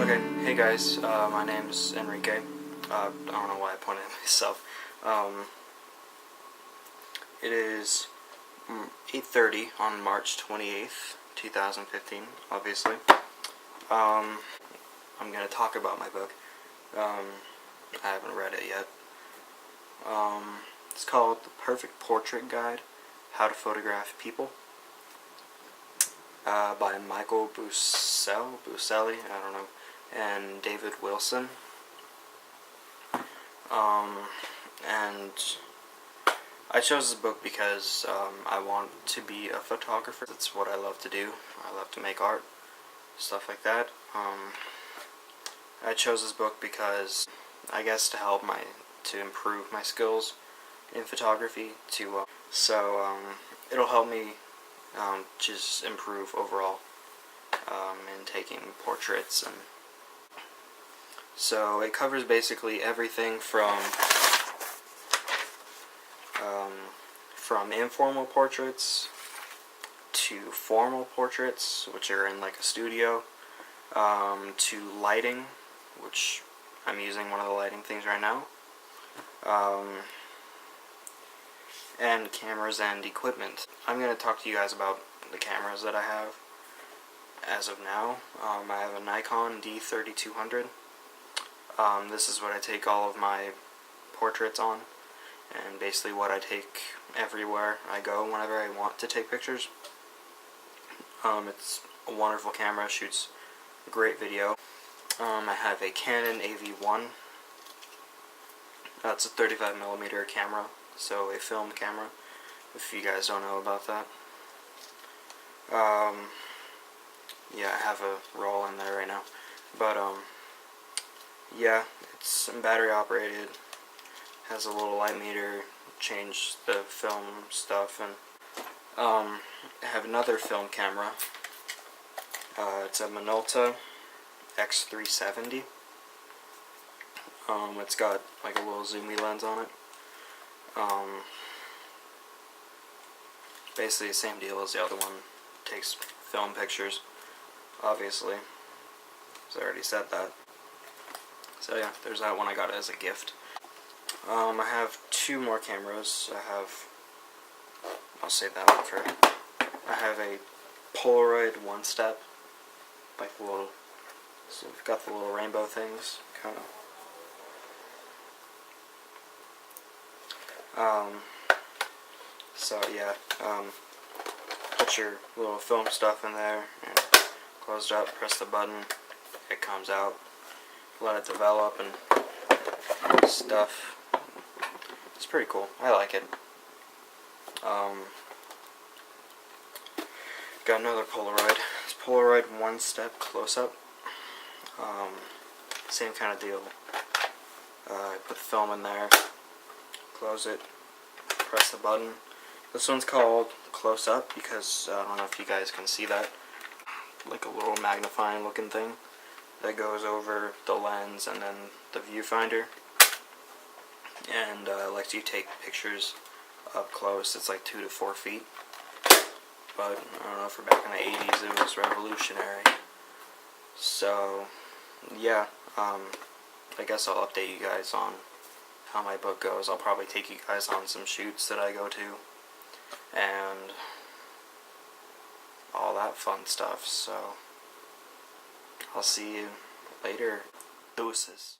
Okay, hey guys, my name's Enrique. I don't know why I pointed at myself. It is 8:30 on March 28th, 2015, obviously. I'm going to talk about my book. I haven't read it yet. It's called The Perfect Portrait Guide, How to Photograph People, by Michael Buselli, I don't know, and David Wilson. And I chose this book because I want to be a photographer. It's what I love to do. I love to make art, stuff like that. I chose this book because I guess to improve my skills in photography. It'll help me just improve overall in taking portraits. And so it covers basically everything from informal portraits to formal portraits, which are in like a studio, to lighting, which I'm using one of the lighting things right now, and cameras and equipment. I'm going to talk to you guys about the cameras that I have as of now. I have a Nikon D3200. This is what I take all of my portraits on, and basically what I take everywhere I go whenever I want to take pictures. It's a wonderful camera, shoots great video. I have a Canon AV1. It's a 35mm camera, so a film camera, if you guys don't know about that. Yeah, I have a roll in there right now, but yeah, it's battery operated, has a little light meter, change the film stuff, and I have another film camera. It's a Minolta X370. It's got like a little zoomy lens on it. Basically the same deal as the other one. Takes film pictures, obviously. So I already said that. So yeah, there's that one. I got it as a gift. I have two more cameras. I'll save that one for. I have a Polaroid one-step, like little. So we've got the little rainbow things, kind of. So yeah, put your little film stuff in there and close it up, press the button, it comes out, let it develop and stuff. It's pretty cool. I like it. Got another Polaroid. It's Polaroid one-step close-up. Same kind of deal. I put the film in there, close it, press the button. This one's called close-up because I don't know if you guys can see that. Like a little magnifying looking thing that goes over the lens and then the viewfinder, and lets you take pictures up close. It's like 2 to 4 feet, but I don't know, for back in the 80s it was revolutionary. So yeah, I guess I'll update you guys on how my book goes. I'll probably take you guys on some shoots that I go to and all that fun stuff. So I'll see you later. Deuces.